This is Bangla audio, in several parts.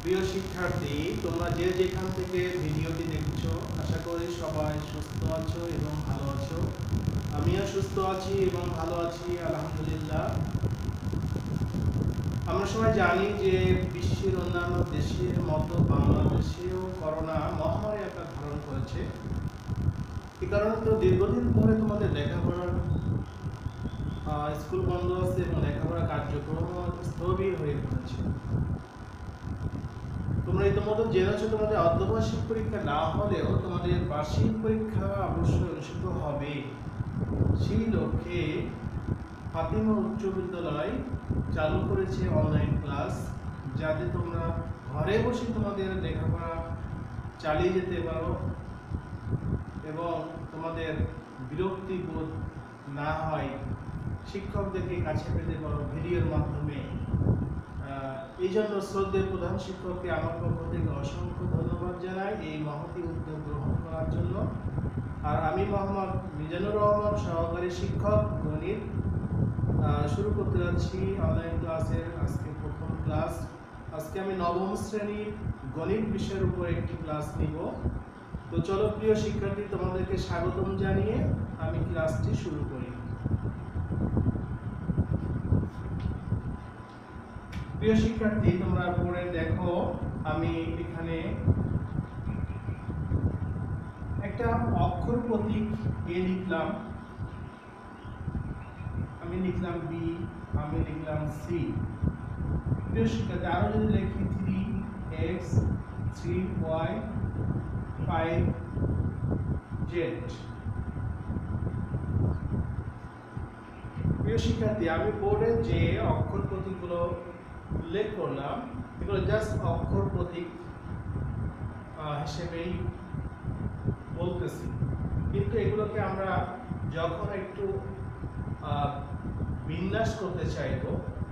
প্রিয় শিক্ষার্থী, তোমরা যে যেখান থেকে ভিডিওটি দেখছো, আশা করি সবাই সুস্থ আছো এবং ভালো আছো। আমিও সুস্থ আছি এবং ভালো আছি, আলহামদুলিল্লাহ। আমরা সবাই জানি যে বিশ্বের অন্যান্য দেশের মতো বাংলাদেশেও করোনা মহামারী আকার ধারণ করেছে। এই কারণে তো দীর্ঘদিন ধরে তোমাদের লেখাপড়ার স্কুল বন্ধ আছে এবং লেখাপড়া কার্যক্রম স্থবির হয়ে পড়েছে। তোমরা ইতিমধ্যে জেনেছো তোমাদের অর্ধবার্ষিক পরীক্ষা না হলেও তোমাদের বার্ষিক পরীক্ষা অবশ্যই অনুষ্ঠিত হবে। সেই লক্ষ্যে ফাতিমা উচ্চ বিদ্যালয় চালু করেছে অনলাইন ক্লাস, যাতে তোমরা ঘরে বসে তোমাদের লেখাপড়া চালিয়ে যেতে পারো এবং তোমাদের বিরক্তি বোধ না হয়, শিক্ষকদেরকে কাছে পেতে পারো ভিডিওর মাধ্যমে। এই জন্য শ্রদ্ধেয় প্রধান শিক্ষককে আমার পক্ষ থেকে অসংখ্য ধন্যবাদ জানাই এই মহতী উদ্যোগ গ্রহণ করার জন্য। আর আমি মোহাম্মদ মিজানুর রহমান, সহকারী শিক্ষক গণিত, শুরু করতে যাচ্ছি অনলাইন ক্লাসের আজকে প্রথম ক্লাস। আজকে আমি নবম শ্রেণীর গণিত বিষয়ের উপর একটি ক্লাস নিব। তো চলো প্রিয় শিক্ষার্থী, তোমাদেরকে স্বাগতম জানিয়ে আমি ক্লাসটি শুরু করি। প্রিয় শিক্ষার্থী, তোমরা পড়ে দেখো, আমি এখানে একটা অক্ষর প্রতীক এ লিখলাম, আমি লিখলাম বি, আমি লিখলাম সি। প্রিয় শিক্ষার্থী, আরো যদি লিখি 3x 3y 5z। প্রিয় শিক্ষার্থী, আমি বোর্ডে যে অক্ষর প্রতীকগুলো উল্লেখ করলাম, এগুলো জাস্ট অক্ষর প্রতীক হিসেবেই বলতেছি, কিন্তু এগুলোকে আমরা যখন একটু বিন্যাস করতে চাইব,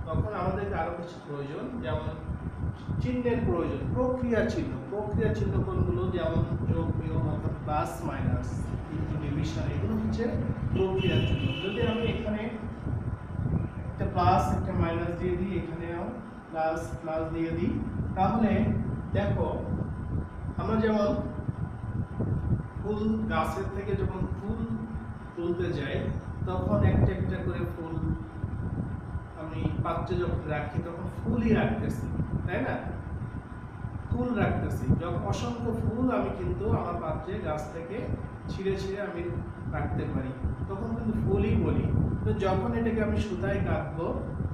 তখন আমাদেরকে আরো কিছু প্রয়োজন, যেমন চিহ্নের প্রয়োজন, প্রক্রিয়া চিহ্ন কোনগুলো, যেমন যোগ বিয়োগ অর্থাৎ প্লাস মাইনাস, ইনটু ডিভিশন, এগুলো হচ্ছে প্রক্রিয়া চিহ্ন। যদি আমি এখানে একটা প্লাস একটা মাইনাস দিয়ে দিই, এখানেও প্লাস দিয়ে দিই, তাহলে দেখো আমরা যেমন ফুল গাছের থেকে যখন ফুল তুলতে যাই, তখন একটা একটা করে ফুল আমি পাত্রে যখন রাখি, তখন ফুলই রাখতেছি, তাই না? ফুল রাখতেছি, যখন অসংখ্য ফুল আমি কিন্তু আমার পাত্রে গাছ থেকে ছিঁড়ে আমি রাখতে পারি, তখন কিন্তু ফুলই বলি। তো যখন এটাকে আমি সুতায় কাটবো,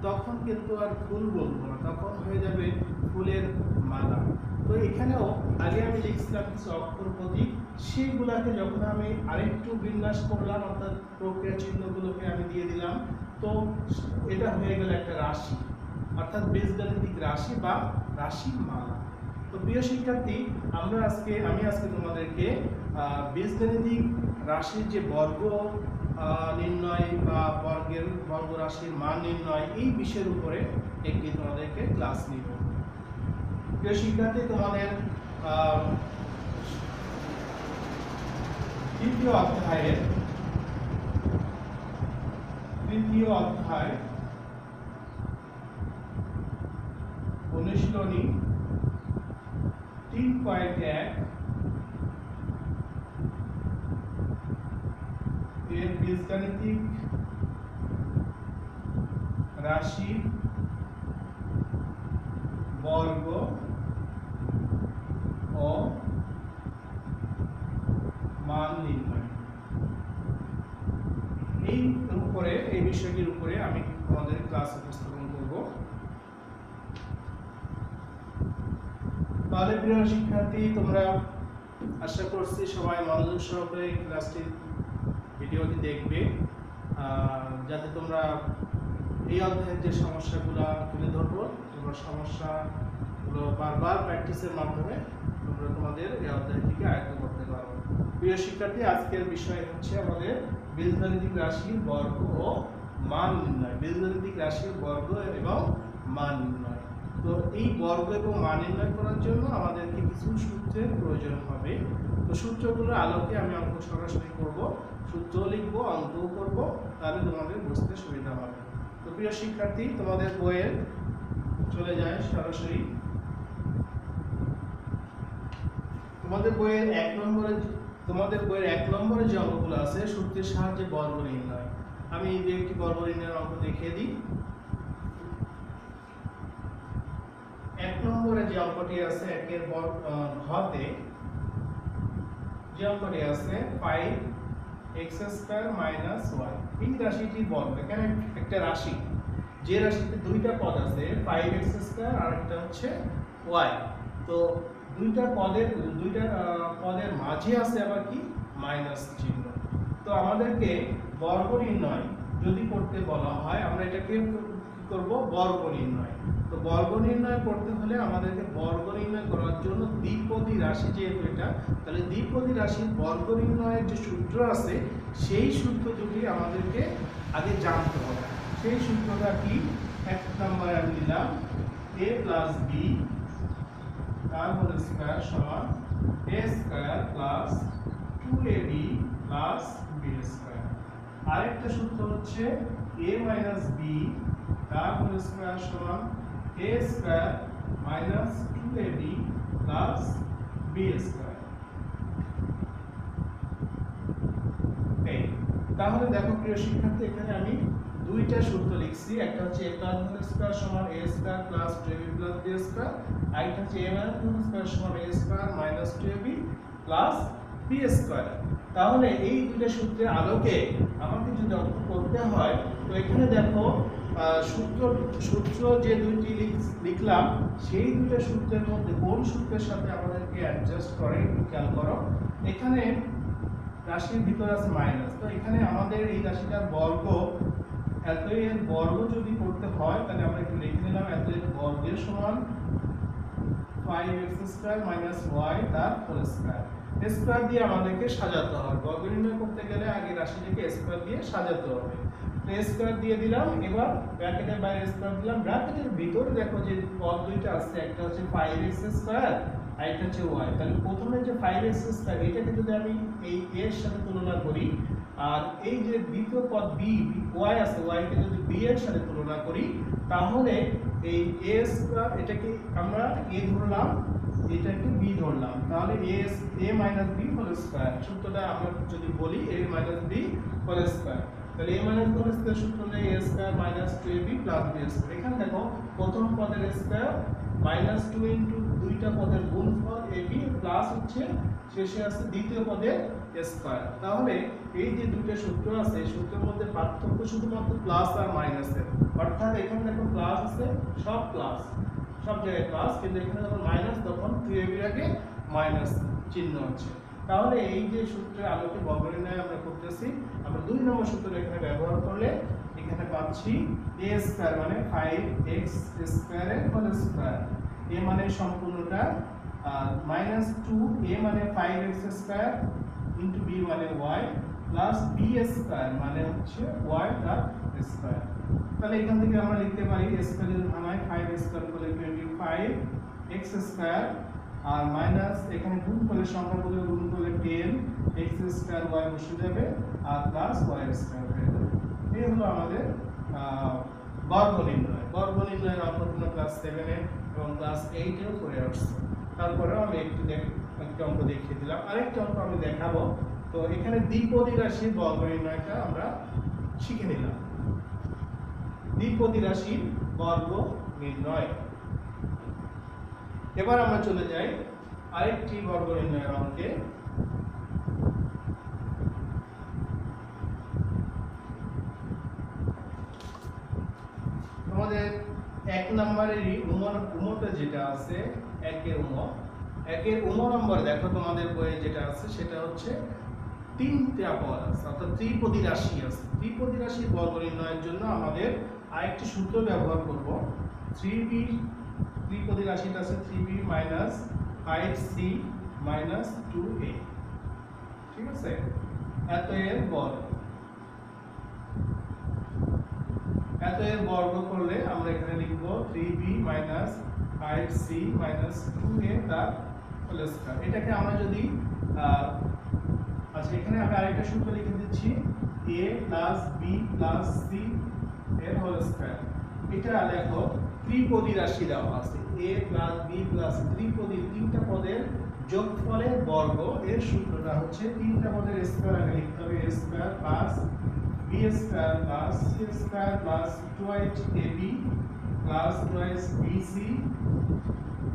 তখন কিন্তু আর ফুল বলবো না, তখন হয়ে যাবে ফুলের মালা। তো এখানেও আগে আমি লিখছিলাম কিছু অক্ষর প্রতীক, সেগুলাকে যখন আমি আরেকটু বিন্যাস করলাম, অর্থাৎ প্রক্রিয়া চিহ্নগুলোকে আমি দিয়ে দিলাম, তো এটা হয়ে গেল একটা রাশি, অর্থাৎ বীজগাণিতিক রাশি বা রাশির মালা। তো প্রিয় শিক্ষার্থী, আমি আজকে তোমাদেরকে বীজগাণিতিক রাশির যে বর্গ নির্ণয় বা বর্গ রাশির মান নির্ণয়, এই বিষয়ের উপরে একটি তোমাদেরকে ক্লাস নিব। প্রিয় শিক্ষার্থী, তোমাদের তৃতীয় অধ্যায় অনুশীলনী 3.1 এর বীজগাণিতিক রাশির বর্গ ও মান নির্ণয়, এই বিষয়টির উপরে আমি তোমাদের ক্লাস উপস্থাপন করব। তাহলে প্রিয় শিক্ষার্থী, তোমরা আশা করছি সবাই মনোযোগ সহকারে ভিডিওটি দেখবে, যাতে তোমরা এই অধ্যায়ের যে সমস্যাগুলো তুলে ধরবো, তোমরা সমস্যাগুলো বারবার প্র্যাকটিসের মাধ্যমে তোমরা তোমাদের এই অধ্যায়টিকে আয়ত্ত করতে পারো। প্রিয় শিক্ষার্থী, আজকের বিষয় হচ্ছে আমাদের বীজগাণিতিক রাশির বর্গ ও মান নির্ণয়। বীজগাণিতিক রাশির বর্গ এবং মান নির্ণয়। তো এই বর্গ এবং মান নির্ণয় করার জন্য আমাদেরকে কিছু সূত্রের প্রয়োজন হবে। তো সূত্রগুলোর আলোকে আমি অঙ্ক সরাসরি করব, সূত্র লিখবো, অঙ্কও করব, তাহলে তোমাদের বুঝতে সুবিধা হবে। তো প্রিয় শিক্ষার্থী, তোমাদের বইয়ের চলে যায় সরাসরি তোমাদের বইয়ের এক নম্বরে যে অঙ্কগুলো আছে সূত্রের সাহায্যে বর্গ নির্ণয়, আমি এই যে একটি বর্গ নির্ণয়ের অঙ্ক দেখিয়ে দিই। এক নম্বরে যে অঙ্কটি আছে একের ঘতে যে অঙ্কটি আছে 5x² - y, এই রাশিটির বর্গ। এখানে একটা রাশি, যে রাশিতে দুইটা পদ আছে 5x² আর একটা হচ্ছে y, তো দুইটা পদের মাঝে আছে আবার কি মাইনাস চিহ্ন। তো আমাদেরকে বর্গ নির্ণয় যদি করতে বলা হয় আমরা এটাকে কি করব, বর্গ নির্ণয়। তো বর্গ নির্ণয় করতে হলে আমাদেরকে বর্গ নির্ণয় করার জন্য দ্বিপদী রাশি যেহেতু এটা, তাহলে দ্বিপদী রাশির বর্গ নির্ণয়ের যে সূত্র আছে সেই সূত্র দুটি আমাদেরকে আগে জানতে হবে। সেই সূত্রটা কি, এক নম্বরে আমি দিলাম a + b তার হোল স্কয়ার সমান a square plus 2ab plus b square. আরেকটা সূত্র হচ্ছে a - b তার হোল স্কয়ার সমান a square minus 2ab plus b square. তাহলে দেখো প্রিয় শিক্ষার্থী, এখানে আমি দুইটা সূত্র লিখছি, একটা হচ্ছে a প্লাস হোল স্কয়ার সমান a square plus 2ab plus b square, আরেকটা হচ্ছে a মাইনাস হোল স্কয়ার সমান a square minus 2ab plus b square. তাহলে এই দুইটা সূত্রের আলোকে আমাকে যদি অঙ্ক করতে হয়, তো এখানে দেখো সূত্র যে দুইটি লিখলাম সেই দুইটা সূত্রের মধ্যে কোন সূত্রের সাথে আমাদেরকে অ্যাডজাস্ট করে একটু খেয়াল করো। এখানে রাশির ভিতর আছে মাইনাস, তো এখানে আমাদের এই রাশিটার বর্গ, এত এর বর্গ যদি করতে হয় তাহলে আমরা একটু লিখে নিলাম এত এর বর্গের সমান 5x² - y তার হোল স্কয়ার। স্কয়ার দিয়ে আমাদেরকে সাজাতে হবে, বর্গ নির্ণয় করতে গেলে আগে রাশিটিকে স্কয়ার দিয়ে সাজাতে হবে। তো স্কয়ার দিয়ে দিলাম, এবার ব্র্যাকেটের বাইরে স্কয়ার দিলাম, ব্র্যাকেটের ভিতরে দেখো যে পদ দুইটা আছে, একটা হচ্ছে 5x² আর একটা হচ্ছে y। তাহলে প্রথমে যে 5x² এটাকে যদি আমি এই a এর সাথে তুলনা করি, আর এই যে দ্বিতীয় পদ b y আছে, y কে যদি b এর সাথে তুলনা করি, তাহলে এই a² এটাকে আমরা a ধরলাম, এটাকে b ধরলাম, তাহলে a - b হোল স্কয়ার। সূত্রটা আমরা যদি বলি a - b হোল স্কয়ার, তাহলে a - b হোল স্কয়ার সূত্র হলো a square minus 2ab plus b square. এখানে দেখো প্রথম পদের স্কয়ার মাইনাস 2 ইনটু দুইটা পদের গুণফল ab প্লাস হচ্ছে শেষে আছে দ্বিতীয় পদের স্কয়ার। তাহলে এই যে দুটো সূত্র আছে এই সূত্রের মধ্যে পার্থক্য শুধুমাত্র প্লাস আর মাইনাসের, অর্থাৎ এখানে দেখো প্লাস আছে, সব প্লাস, সব জায়গায় প্লাস, কিন্তু এখানে যখন মাইনাস তখন 2ab এর আগে মাইনাস চিহ্ন আছে। তাহলে এই যে সূত্রের আলোকে বর্গ নির্ণয় আমরা করতেছি, আমরা 2 নম্বর সূত্র এখানে ব্যবহার করলে এখানে পাচ্ছি a স্কয়ার মানে 5x² এর হোল স্কয়ার, a মানে সম্পূর্ণটা, আর মাইনাস 2a মানে 5x² ইনটু b মানে y প্লাস b স্কয়ার মানে হচ্ছে y তার স্কয়ার। তাহলে এখান থেকে আমরা লিখতে পারি স্কয়ার যদি ভাঙাই 5x² করলে 25x² আর মাইনাস এখানে গুণফলের সংখ্যাগুলো গুণ করলে 10x² y বসে যাবে আর প্লাস y² হয়ে যাবে। এই হলো আমাদের বর্গ নির্ণয়। বর্গ নির্ণয়ের অঙ্ক তোমরা ক্লাস 7 এ এবং ক্লাস 8 এও করে আসছো। তারপরেও আমি একটু অঙ্ক দেখিয়ে দিলাম, আরেকটা অঙ্ক আমি দেখাবো। তো এখানে দ্বিপদী রাশির বর্গ নির্ণয়টা আমরা শিখে নিলাম। দ্বিপদী রাশির বর্গ নির্ণয়। এবার আমরা চলে যাই আরেকটি বর্গ নির্ণয়ের অঙ্কে। আমাদের 1 নম্বরেরই উমটা যেটা আছে, একের উম নম্বরে দেখো তোমাদের বইয়ে যেটা আছে সেটা হচ্ছে তিনটা পদ আছে, অর্থাৎ ত্রিপদী রাশি আছে। ত্রিপদী রাশির বর্গ নির্ণয়ের জন্য আমাদের আরেকটি সূত্র ব্যবহার করব। 3b ত্রিপদী রাশিটা আছে 3b - 5c - 2a, ঠিক আছে? এত এর বর্গ করলে আমরা এখানে লিখব 3b - 5c - 2a তার হোল স্কয়ার। এটাকে আমরা যদি আচ্ছা এখানে আমি আরেকটা সূত্র লিখে দিচ্ছি, a + b + c এর হোল স্কয়ার। এটা দেখো ত্রিপদী রাশি দেওয়া আছে, a + b + c ত্রিপদী, তিনটা পদের যোগফলের বর্গ এর সূত্রটা হচ্ছে তিনটা পদের স্কয়ার আগে লিখতে হবে a square plus b square plus c square plus 2ab plus 2bc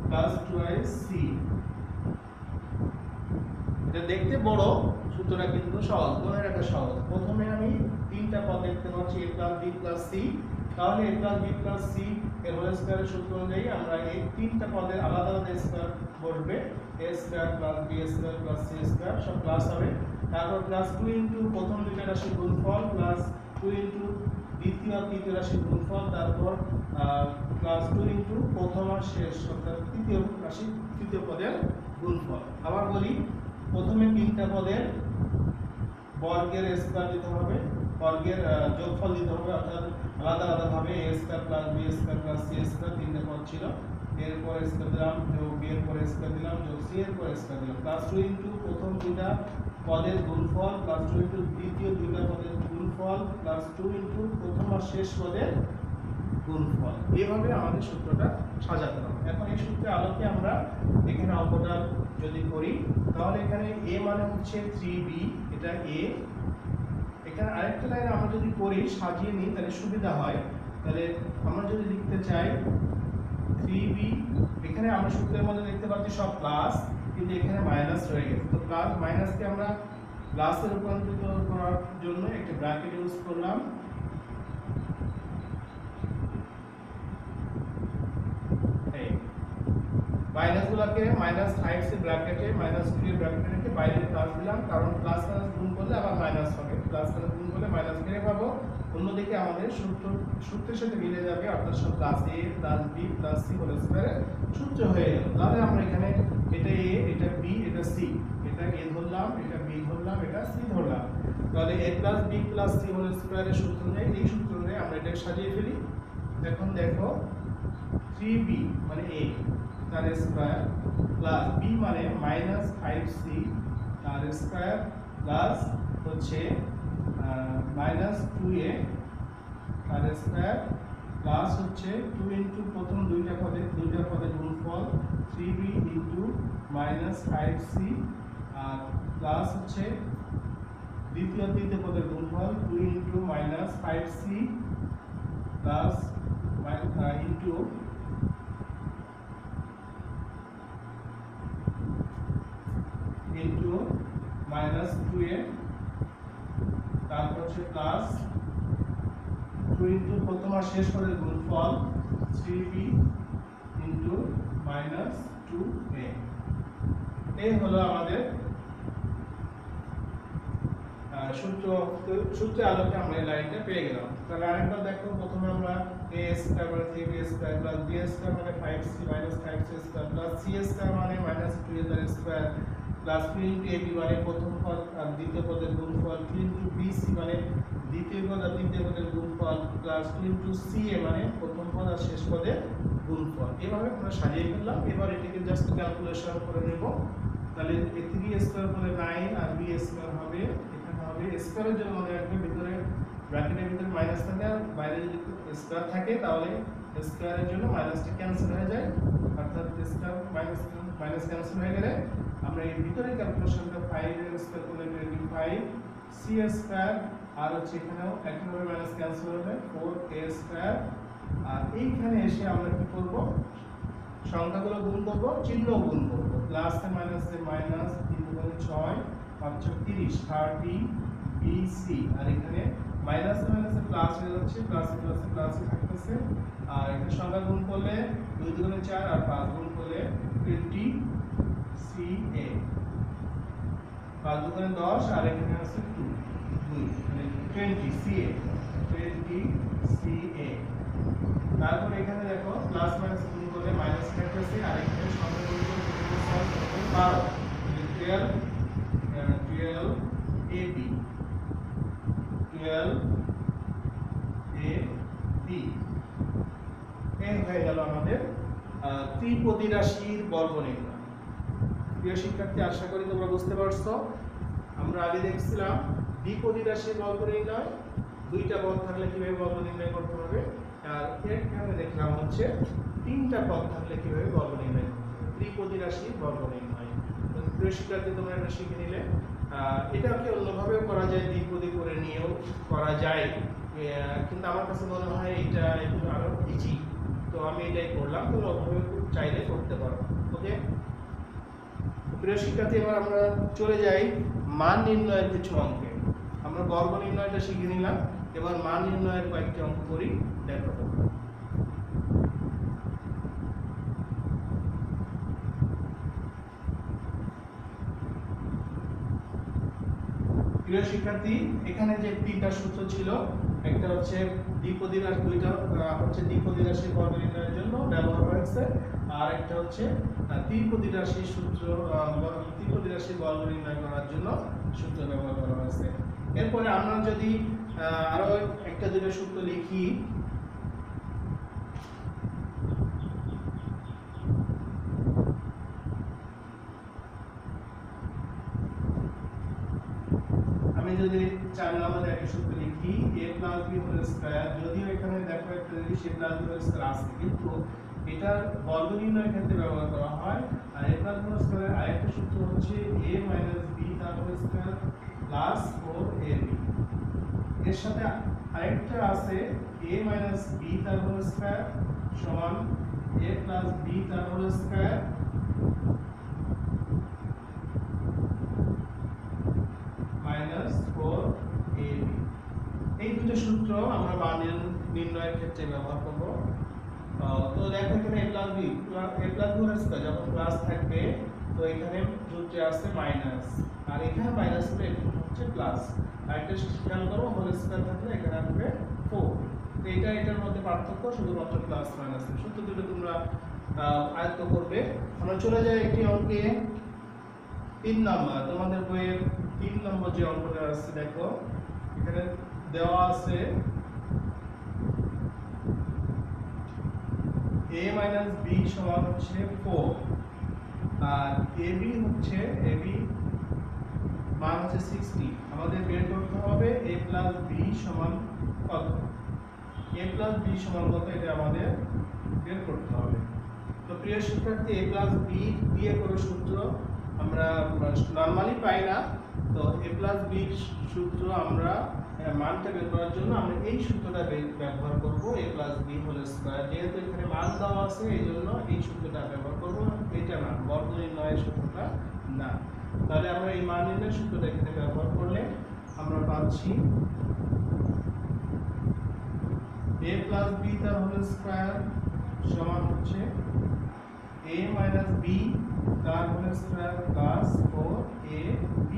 plus 2c। এটা দেখতে বড়, সূত্রটা কিন্তু সহজ, মনে রাখা সহজ। প্রথমে আমি তিনটা পদ দেখতে পাচ্ছি a plus b plus c, তাহলে a plus b plus c এর হোল স্কয়ারের সূত্র অনুযায়ী আমরা এই তিনটা পদের আলাদা আলাদা স্কয়ার বসবে, a square plus b square plus c square সব প্লাস হবে। তারপর প্লাস 2 ইনটু প্রথম দুইটা রাশির গুণফল প্লাস 2 ইনটু দ্বিতীয় আর তৃতীয় রাশির গুণফল, তারপর প্লাস 2 ইনটু প্রথম আর শেষ অর্থাৎ তৃতীয় রাশি তৃতীয় পদের গুণফল। আবার বলি, প্রথমে তিনটা পদের বর্গের স্কয়ার দিতে হবে, বর্গের যোগফল দিতে হবে, অর্থাৎ আলাদা আলাদা ভাবে a square plus b square plus c square তিনটা পদ ছিল, এরপর স্কয়ার দিলাম, যোগ b এর পরে স্কয়ার দিলাম, যোগ c এর পরে স্কয়ার দিলাম, প্লাস 2 ইনটু প্রথম দুইটা পদের গুণফল প্লাস 2 ইনটু দ্বিতীয় দুইটা পদের গুণফল প্লাস 2 ইনটু প্রথম আর শেষ পদের গুণফল। এইভাবে আমাদের সূত্রটা সাজাতে হবে। এখন এই সূত্রের আলোকে আমরা এখানে অঙ্কটা যদি করি, তাহলে এখানে a মানে হচ্ছে 3b, এটা a। এখানে আরেকটা লাইন আমরা যদি করি সাজিয়ে নিই তাহলে সুবিধা হয়। তাহলে আমরা যদি লিখতে চাই 3b, এখানে আমরা সূত্রের মধ্যে দেখতে পাচ্ছি সব প্লাস, কিন্তু এখানে মাইনাস রয়ে গেছে, তো প্লাস মাইনাসকে আমরা প্লাসে রূপান্তরিত করার জন্য একটা ব্র্যাকেট ইউজ করলাম। মাইনাস গুলোকে মাইনাস টাইমস এর ব্র্যাকেটে মাইনাস 2 এর ব্র্যাকেটে রেখে বাইরে প্লাস দিলাম, কারণ প্লাস মাইনাস গুণ করলে আবার মাইনাস হবে, প্লাস মাইনাস গুণ করলে মাইনাস ফিরে পাবো। অন্যদিকে আমাদের সূত্রের সাথে মিলে যাবে, অর্থাৎ সব plus a plus b plus c whole স্কয়ারের সূত্র হয়ে গেল। তাহলে আমরা এখানে এটা a, এটা b, এটা c, এটা a ধরলাম, এটা b ধরলাম, এটা c ধরলাম। তাহলে a plus b plus c whole স্কয়ারের সূত্র অনুযায়ী এই সূত্র অনুযায়ী আমরা এটাকে সাজিয়ে ফেলি। এখন দেখো 3b মানে a তার স্কয়ার প্লাস b মানে মাইনাস 5c তার স্কয়ার প্লাস হচ্ছে মাইনাস 2a তার স্কয়ার প্লাস হচ্ছে 2 ইনটু প্রথম দুইটা পদের গুণফল 3b ইনটু মাইনাস 5c আর প্লাস হচ্ছে দ্বিতীয় পদের গুণফল 2 into minus 5c plus into into minus 2a, তারপর হচ্ছে প্লাস 2 ইনটু প্রথম আর শেষ পদের গুণফল 3b ইনটু মাইনাস 2a। এই হলো আমাদের সূত্রের আলোকে আমরা এই লাইনটা পেয়ে গেলাম। তাহলে আরেকবার দেখো, প্রথমে আমরা a স্কয়ার মানে 3b square plus b square মানে 5c minus 5c square plus c square মানে মাইনাস 2a তার স্কয়ার প্লাস 2 ইনটু ab মানে প্রথম পদ আর দ্বিতীয় পদের গুণফল 2 ইনটু bc মানে দ্বিতীয় পদ আর তৃতীয় পদের গুণফল প্লাস 2 ইনটু ca মানে প্রথম পদ আর শেষ পদের গুণফল। এভাবে আমরা সাজিয়ে ফেললাম। এবার এটাকে জাস্ট ক্যালকুলেশন করে নেব। তাহলে a 3 স্কয়ার হলে 9 আর b স্কয়ার হবে, এখানে হবে স্কয়ারের জন্য মনে রাখবে ভিতরে ব্র্যাকেটের ভিতরে মাইনাস থাকে আর বাইরে যদি স্কয়ার থাকে তাহলে স্কয়ারের জন্য মাইনাসটা ক্যান্সেল হয়ে যায়, অর্থাৎ স্কয়ার মাইনাস ক্যান্সেল হয়ে গেলে আমরা এই ভিতরে ক্যালকুলেশনটা 5 এর স্কয়ার করলে 25 c স্কয়ার আর হচ্ছে এখানেও একইভাবে মাইনাস ক্যান্সেল হবে 4a স্কয়ার। আর এইখানে এসে আমরা কি করব, সংখ্যাগুলো গুণ করব, চিহ্ন গুণ করব, প্লাস এ মাইনাসে মাইনাস 3 গুণে 6 5 30 30 bc আর এখানে মাইনাস মাইনাসে প্লাস হয়ে যাচ্ছে, প্লাস প্লাস থাকতেছে। আর এখানে সংখ্যা গুণ করলে 2 গুণে 4 আর 5 গুণ করলে 20 ca 5 গুণে 10 আর এখানে আছে 2 মানে 20 ca 20 ca। তারপর এখানে দেখো প্লাস মাইনাস গুণ করলে মাইনাস থাকতেছে আর এখানে সংখ্যা গুণ করলে 12 12ab 12ab এই হয়ে গেল আমাদের ত্রিপদী রাশির বর্গ নির্ণয়। প্রিয় শিক্ষার্থী, আশা করি তোমরা বুঝতে পারছো। আমরা আগে দেখছিলাম দ্বিপদী রাশির বর্গ নির্ণয়, দুইটা পদ থাকলে কিভাবে বর্গ নির্ণয় করতে হবে, আর এখানে দেখলাম হচ্ছে তিনটা পদ থাকলে কিভাবে বর্গ নির্ণয় করতে হবে, ত্রিপদী রাশির বর্গ নির্ণয়। প্রিয় শিক্ষার্থী তোমরা এটা শিখে নিলে। এটাকে অন্যভাবেও করা যায়, দ্বিপদী করে নিয়েও করা যায়, কিন্তু আমার কাছে মনে হয় এটা একটু আরো ইজি, তো আমি এটাই করলাম। তোমরা ওভাবে চাইলে করতে পারো। ওকে প্রিয় শিক্ষার্থী, এবার আমরা চলে যাই মান নির্ণয়ের কিছু অঙ্কে। আমরা বর্গ নির্ণয়টা শিখে নিলাম, এবার মান নির্ণয়ের কয়েকটি অঙ্ক করি, দেখো তোমরা। প্রিয় শিক্ষার্থী, এখানে যে তিনটা সূত্র ছিল, একটা হচ্ছে দ্বিপদী রাশি, দুইটা হচ্ছে দ্বিপদী রাশির বর্গ নির্ণয়ের জন্য ব্যবহার হয়েছে, আর একটা হচ্ছে ত্রিপদী রাশির সূত্র, ত্রিপদী রাশির বর্গ নির্ণয় করার জন্য সূত্র ব্যবহার করা হয়েছে। এরপরে আমরা যদি আরো একটা দুটো সূত্র লিখি, আমি যদি 4 নম্বরে একটা সূত্র লিখি a + b হোল স্কয়ার, যদিও এখানে দেখো একটা জিনিস a + b হোল স্কয়ার আছে, কিন্তু এটা বর্গ নির্ণয়ের ক্ষেত্রে ব্যবহার করা হয়। আর a + b হোল স্কয়ারের আরেকটা সূত্র হচ্ছে a - b তার হোল স্কয়ার প্লাস 4ab। এর সাথে আরেকটা আছে a - b তার হোল স্কয়ার সমান a + b তার হোল স্কয়ার -4ab। এই দুটো সূত্র আমরা মান নির্ণয়ের ক্ষেত্রে ব্যবহার করব। তো দেখো এখানে a + b হোল স্কয়ার যখন প্লাস থাকবে, তো এখানে সূত্রে আছে মাইনাস, আর এখানে মাইনাস হলে এখানে হচ্ছে প্লাস। আর একটা খেয়াল করো, হোল স্কয়ার থাকলে এখানে আসবে 4। তো এটার মধ্যে পার্থক্য শুধুমাত্র প্লাস মাইনাস। সূত্র দুটো তোমরা আয়ত্ত করবে। আমরা চলে যাই একটি অঙ্কে, 3 নাম্বার। তোমাদের বইয়ের 3 নম্বর যে অঙ্কটা আছে, দেখো এখানে দেওয়া আছে a - b সমান হচ্ছে 4, আর ab হচ্ছে মান হচ্ছে 60। আমাদের বের করতে হবে a + b সমান কত, a + b সমান কত, এটা আমাদের বের করতে হবে। তো প্রিয় শিক্ষার্থী, a + b দিয়ে কোনো সূত্র আমরা নরমালি পাই না, তো a + b সূত্র আমরা মানটা বের করার জন্য আমরা এই সূত্রটা ব্যবহার করব, a + b হোল স্কয়ার। যেহেতু এখানে মান দেওয়া আছে, এই জন্য এই সূত্রটা ব্যবহার করব, এটা না বর্গ নির্ণয়ের সূত্রটা না। তাহলে আমরা এই মান নির্ণয়ের সূত্রটা এখানে ব্যবহার করলে আমরা পাচ্ছি a + b তার হোল স্কয়ার সমান হচ্ছে a - b তার হোল স্কয়ার প্লাস 4ab।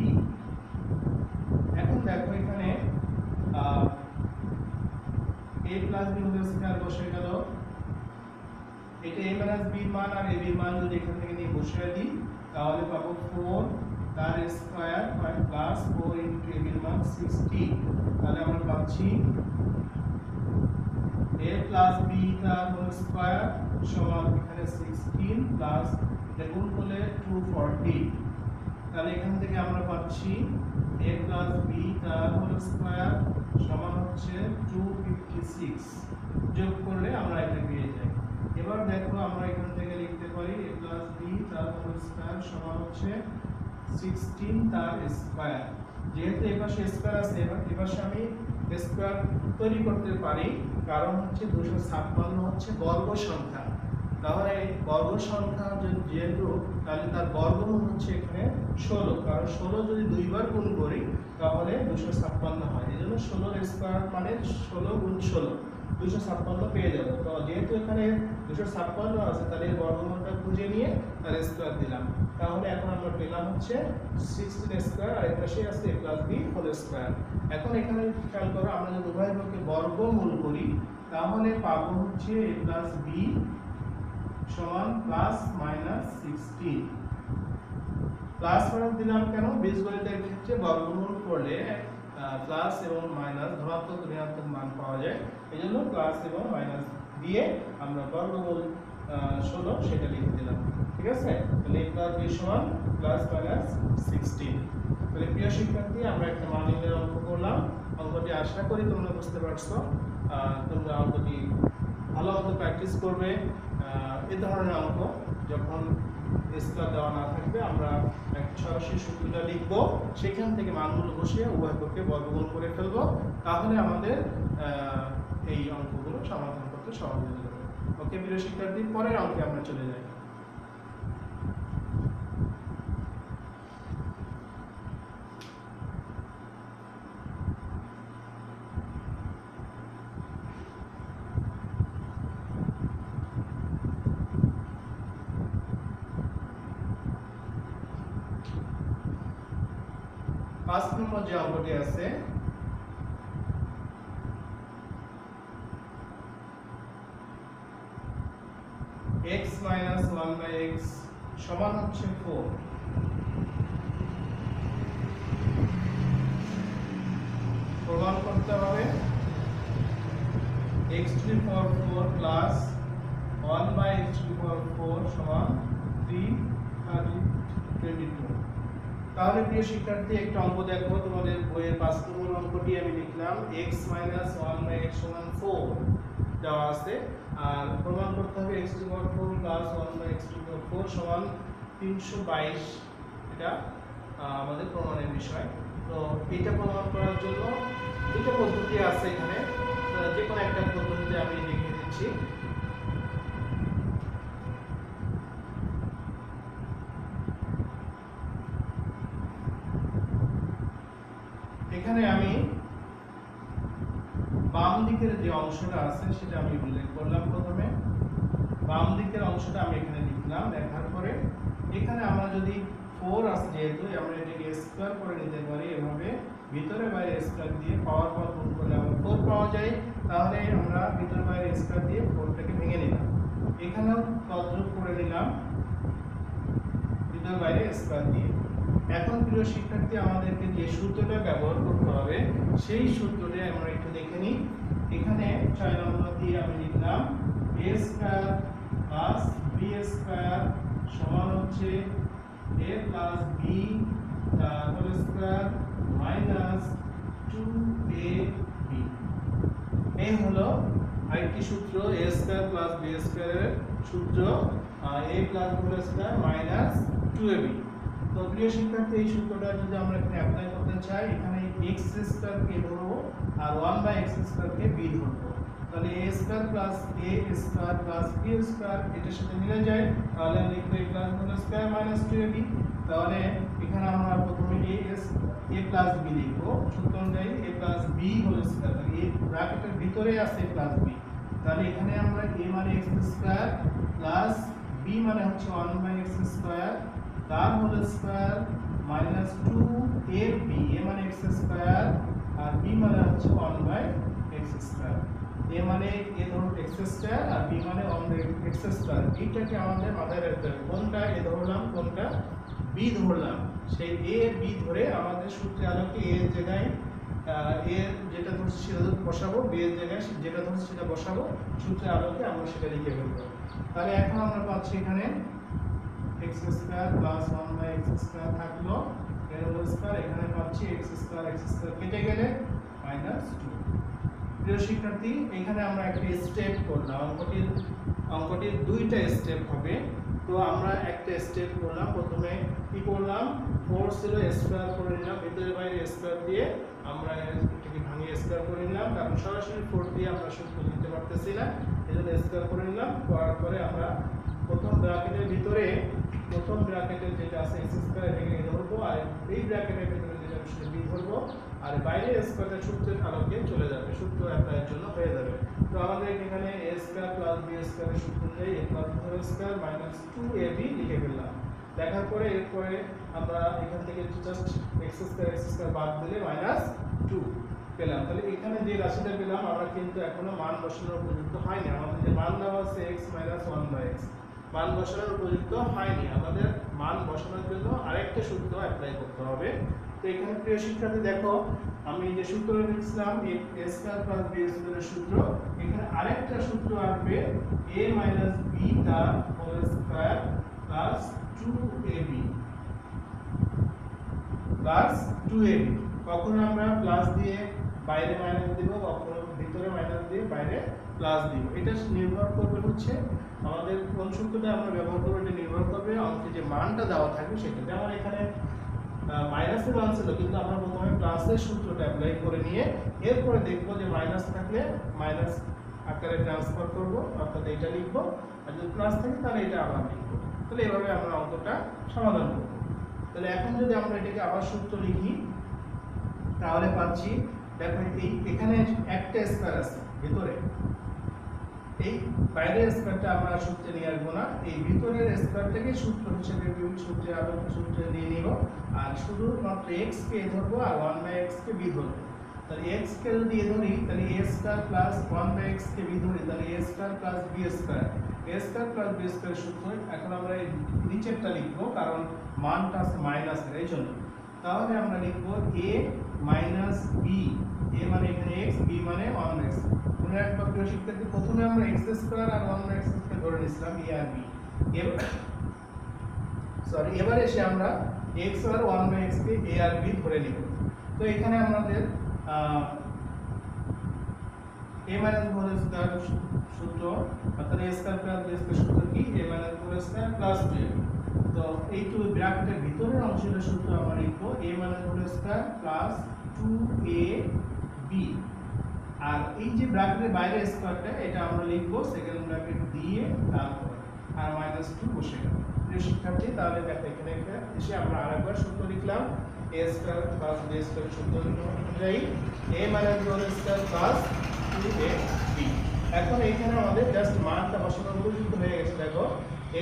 এখন দেখো এখানে a + b হোল স্কয়ার বসে গেল, এটা a - b মান আর ab মান যদি এখান থেকে নিয়ে বসিয়ে দিই, তাহলে পাবো 4 তার স্কয়ার প্লাস 4 * ab এর মান 60। তাহলে আমরা পাচ্ছি a + b তার হোল স্কয়ার সমান এখানে 16 প্লাস এটা গুণ করলে 240। তাহলে এখান থেকে আমরা পাচ্ছি a + b তার হোল স্কয়ার সমান হচ্ছে 256। যোগ করলে আমরা এটা পেয়ে যাই। এবার দেখো আমরা এখান থেকে লিখতে পারি a + b তার হোল স্কয়ার সমান হচ্ছে 16 তার স্কয়ার। যেহেতু এই পাশে স্কয়ার আছে, এই পাশে আমি স্কয়ার তৈরি করতে পারি, কারণ হচ্ছে 256 হচ্ছে বর্গ সংখ্যা। তাহলে বর্গ সংখ্যা যেহেতু, তাহলে তার বর্গমূল হচ্ছে এখানে 16, কারণ 16 যদি দুইবার গুণ করি তাহলে 256 হয়। এই জন্য 16 এর স্কয়ার মানে 16 × 16 256 পেয়ে যাব। তো যেহেতু এখানে 256 আছে, তাহলে এর বর্গমূলটা খুঁজে নিয়ে তার স্কয়ার দিলাম। তাহলে এখন আমরা পেলাম হচ্ছে 16 স্কয়ার, আর এর পাশে আছে a + b হোল স্কয়ার। এখন এখানে খেয়াল করো, আমরা যদি উভয় পক্ষে বর্গমূল করি তাহলে পাবো হচ্ছে a + b সমান +-16। প্লাস মাইনাস দিলাম কেন, বীজগণিতের ক্ষেত্রে বর্গমূল করলে প্লাস এবং মাইনাস ধনাত্মক ঋণাত্মক মান পাওয়া যায়, এজন্য প্লাস এবং মাইনাস দিয়ে আমরা বর্গমূল 16 সেটা লিখে দিলাম। ঠিক আছে, তাহলে a + b সমান +-16। তাহলে প্রিয় শিক্ষার্থী, আমরা একটা মান নির্ণয়ের অঙ্ক করলাম। অঙ্কটি আশা করি তোমরা বুঝতে পারছো। তোমরা অঙ্কটি ভালো মতো প্র্যাকটিস করবে। এই ধরনের অঙ্ক যখন স্কয়ার দেওয়া না থাকবে আমরা একটা সরাসরি সূত্রটা লিখব, সেখান থেকে মানগুলো বসিয়ে উভয় পক্ষে বর্গমূল করে ফেলবো, তাহলে আমাদের এই অঙ্কগুলো সমাধান করতে সহজ হয়ে যাবে। ওকে প্রিয় শিক্ষার্থী, পরের অঙ্কে আমরা চলে যাই। পাঁচ নম্বর যে অঙ্কটি আছে, x minus 1 by x সমান হচ্ছে 4। প্রমাণ করতে হবে x to the power 4 plus 1 by x to the power 4 সমান 322। তাহলে প্রিয় শিক্ষার্থী, একটা অঙ্ক দেখো, তোমাদের বইয়ের 5 নম্বর অঙ্কটি আমি লিখলাম x minus 1 by x সমান 4 দেওয়া আছে, আর প্রমাণ করতে হবে x to the power 4 plus 1 by x to the power 4 সমান 322। এটা আমাদের প্রমাণের বিষয়। তো এটা প্রমাণ করার জন্য দুটো পদ্ধতি আছে এখানে, যে কোনো একটা পদ্ধতিতে আমি দেখিয়ে দিচ্ছি। এখানে আমি বাম দিকের যে অংশটা আছে সেটা আমি উল্লেখ করলাম। প্রথমে বাম দিকের অংশটা আমি এখানে লিখলাম, লেখার পরে এখানে আমরা যদি 4 আছে যেহেতু, আমরা এটাকে স্কয়ার করে নিতে পারি এভাবে, ভিতরে বাইরে স্কয়ার দিয়ে পাওয়ার পর গুণ করলে আমরা 4 পাওয়া যায়, তাহলে আমরা ভিতরে বাইরে স্কয়ার দিয়ে 4টাকে ভেঙে নিলাম। এখানেও তদ্রূপ করে নিলাম, ভিতরে বাইরে স্কয়ার দিয়ে। এখন প্রিয় শিক্ষার্থী, আমাদেরকে যে সূত্রটা ব্যবহার করতে হবে সেই সূত্রটা আমরা একটু দেখে নিই। এখানে 6 নম্বর দিয়ে আমি লিখলাম a square plus b square সমান হচ্ছে a প্লাস b তার হোল স্কয়ার মাইনাস 2ab। এই হলো আরেকটি সূত্র, a স্কয়ার প্লাস b স্কয়ারের সূত্র, a plus whole square minus 2ab। তো প্রিয় শিক্ষার্থী, এই সূত্রটা যদি আমরা এখানে অ্যাপ্লাই করতে চাই, এখানে x স্কয়ার কে ধরবো আর 1 বাই x স্কয়ার কে b ধরবো, তাহলে a square plus a square plus b square এটার সাথে মিলে যায়, তাহলে লিখবো a plus whole square minus 2ab। তাহলে এখানে আমরা প্রথমে a প্লাস b লিখবো, সূত্র অনুযায়ী a plus b whole square, তাহলে এই ব্র্যাকেটের ভিতরে আছে a প্লাস b, তাহলে এখানে আমরা a মানে x স্কয়ার প্লাস b মানে হচ্ছে 1 বাই x স্কয়ার তার whole square minus 2ab, a মানে x স্কয়ার আর b মানে হচ্ছে 1 বাই x স্কয়ার। a মানে a ধরুন x স্কয়ার আর b মানে 1 বাই x স্কয়ার। এইটাকে আমাদের মাথায় রাখতে হবে, কোনটা a ধরলাম কোনটা b ধরলাম, সেই a b ধরে আমাদের সূত্রের আলোকে a এর জায়গায় a যেটা ধরছি সেটা বসাবো, b এর জায়গায় যেটা ধরছি সেটা বসাবো, সূত্রের আলোকে আমরা সেটা লিখে ফেলবো। তাহলে এখন আমরা পাচ্ছি এখানে x square plus 1 by x square থাকলো, এর হোল স্কয়ার, এখানে পাচ্ছি x স্কয়ার কেটে গেলে মাইনাস 2। প্রিয় শিক্ষার্থী, এখানে আমরা একটা স্টেপ করলাম, অঙ্কটির দুইটা স্টেপ হবে। তো আমরা একটা স্টেপ করলাম, প্রথমে কি করলাম, 4 ছিল স্কয়ার করে নিলাম, ভিতরে বাইরে স্কয়ার দিয়ে আমরা এটাকে ভাঙিয়ে স্কয়ার করে নিলাম, কারণ সরাসরি 4 দিয়ে আমরা সূত্র লিখতে পারতেছি না, এজন্য স্কয়ার করে নিলাম। করার পরে আমরা প্রথম ব্র্যাকেটের ভিতরে প্রথম ব্র্যাকেটের যেটা আছে x স্কয়ার এটাকে ধরবো, আর এই ব্র্যাকেটের ভিতরে যেটা আছে সেটা b ধরবো, আর বাইরে স্কয়ারের সূত্রের আলোকে চলে যাবে, সূত্র অ্যাপ্লাইয়ের জন্য হয়ে যাবে। তো আমাদের এখানে a স্কয়ার প্লাস b স্কয়ারের সূত্র অনুযায়ী a plus whole square minus 2ab লিখে ফেললাম। লেখার পরে এরপরে আমরা এখান থেকে জাস্ট x স্কয়ার বাদ দিলে মাইনাস 2 পেলাম। তাহলে এখানে যে রাশিটা পেলাম আমরা কিন্তু এখনো মান বসানোর উপযুক্ত হয়নি, আমাদের যে মান দেওয়া আছে x মাইনাস 1 বাই x মান বসানোর উপযুক্ত হয়নি, আমাদের মান বসানোর জন্য আরেকটা সূত্র অ্যাপ্লাই করতে হবে। তো এখানে প্রিয় শিক্ষার্থী দেখো, আমি যে সূত্র লিখছিলাম a স্কয়ার প্লাস b স্কয়ারের সূত্র, এখানে আরেকটা সূত্র আসবে a মাইনাস b তার whole square plus 2ab plus 2ab। কখনো আমরা প্লাস দিয়ে বাইরে মাইনাস দেব, কখনো ভিতরে মাইনাস দিয়ে বাইরে প্লাস দিব। এটা নির্ভর করবে হচ্ছে আমাদের কোন সূত্রটা আমরা ব্যবহার করবো, এটা নির্ভর করবে অঙ্কে যে মানটা দেওয়া থাকবে সেটা। যেমন এখানে মাইনাসের মান ছিল, কিন্তু আমরা প্রথমে প্লাসের সূত্রটা অ্যাপ্লাই করে নিয়ে এরপরে দেখবো যে মাইনাস থাকলে মাইনাস আকারে ট্রান্সফার করব, অর্থাৎ এটা লিখবো, আর যদি প্লাস থাকে তাহলে এটা আবার লিখবো। তাহলে এভাবে আমরা অঙ্কটা সমাধান করব। তাহলে এখন যদি আমরা এটাকে আবার সূত্র লিখি তাহলে পাচ্ছি, দেখো এই এখানে একটা স্কয়ার আছে ভিতরে, এই বাইরের স্কয়ারটা আমরা সূত্রে নিয়ে আসবো না, এই ভিতরের স্কয়ারটাকে সূত্র হিসেবে সূত্রে আলোকে সূত্রে নিয়ে নিব, আর শুধুমাত্র x কে ধরবো আর 1/x কে b ধরবো। তাহলে x কে যদি ধরি তাহলে a square plus 1/x K b ধরি তাহলে a square plus b square, a square plus b square সূত্র। এখন আমরা এই নিচেরটা লিখবো কারণ মানটা আছে মাইনাসের, এই জন্য। তাহলে আমরা লিখবো a মাইনাস b, a মানে এখানে x, b মানে 1/x। মনে রাখবা প্রিয় শিক্ষার্থী, প্রথমে আমরা x স্কয়ার আর 1/x কে ধরে নিয়েছিলাম a আর b, এবার এসে আমরা x R 1/x K a R b ধরে নিব। তো এখানে আমাদের a মাইনাস হোল স্কয়ার সূত্র, অর্থাৎ a square plus b square সূত্র কি, a minus whole square plus 2। তো এই টু ব্র্যাকেটের ভিতরের অংশের সূত্র আমরা লিখব a minus whole square plus 2ab, আর এই যে ব্র্যাকেটের বাইরে স্কয়ারটা এটা আমরা লিখব সেকেন্ড ব্র্যাকেট দিয়ে তারপর আর মাইনাস 2 বসে গেল। প্রিয় শিক্ষার্থী, তাহলে দেখো এখানে এসে আমরা আরেকবার সূত্র লিখলাম a square plus b square সূত্র অনুযায়ী a minus whole square plus 2ab। এখন এখানে আমাদের জাস্ট মানটা বসানোর উপযুক্ত হয়ে গেছে। দেখো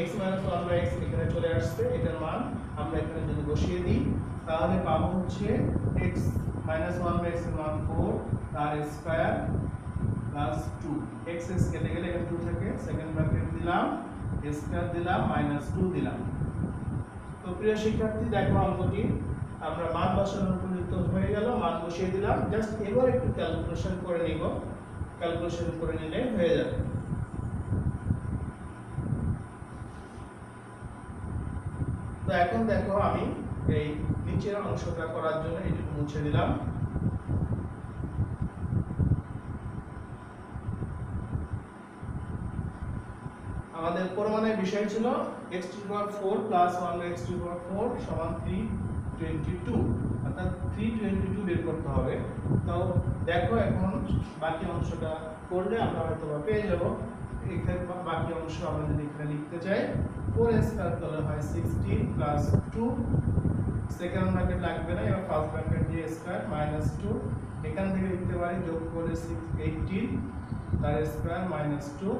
x মাইনাস 1/x এখানে চলে আসছে, এটার মান আমরা এখানে যদি বসিয়ে দিই তাহলে পাবো হচ্ছে x মাইনাস 1/x এর মান 4 তার স্কয়ার প্লাস 2, x কেটে গেলে এখানে 2 থাকে, সেকেন্ড ব্র্যাকেট দিলাম স্কয়ার দিলাম মাইনাস 2 দিলাম। তো প্রিয় শিক্ষার্থী, দেখো অঙ্কটি আমরা মান বসানোর উপযুক্ত হয়ে গেল, মান বসিয়ে দিলাম। জাস্ট এবার একটু ক্যালকুলেশন করে নিব, ক্যালকুলেশন করে নিলে হয়ে যাবে। তো এখন দেখো আমি এই নিচের অংশটা করার জন্য এটুকু মুছে দিলাম। আমাদের প্রমাণের বিষয় ছিল x to the power 4 plus 1/x to the power 4 সমান 322, অর্থাৎ 322 বের করতে হবে। তো দেখো এখন বাকি অংশটা করলে আমরা হয়তো পেয়ে যাব। এখানে বাকি অংশ আমরা যদি এখানে লিখতে চাই 4 স্কয়ার তাহলে হয় 16 প্লাস 2, সেকেন্ড ব্র্যাকেট লাগবে না, এবার ফার্স্ট ব্র্যাকেট দিয়ে স্কয়ার মাইনাস 2, এখান থেকে লিখতে পারি যোগ করে 18 তার স্কয়ার মাইনাস 2,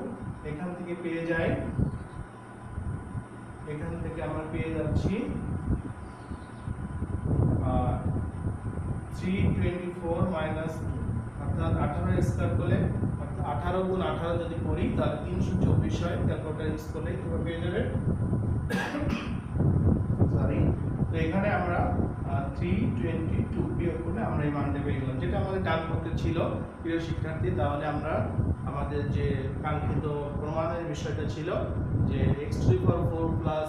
এখান থেকে পেয়ে যাই, এখান থেকে আমরা পেয়ে যাচ্ছি 324 মাইনাস 2, অর্থাৎ 18 স্কয়ার করলে 18 গুণ 18 যদি করি তাহলে 324 হয়, ক্যালকুলেটর ইউজ করলে তোমরা পেয়ে যাবে। সরি, তো এখানে আমরা 322 বিয়োগ করলে আমরা এই মানটা পেয়ে গেলাম, যেটা আমাদের ডান পক্ষে ছিল। প্রিয় শিক্ষার্থী, তাহলে আমরা আমাদের যে কাঙ্ক্ষিত প্রমাণের বিষয়টা ছিল যে x to the power 4 plus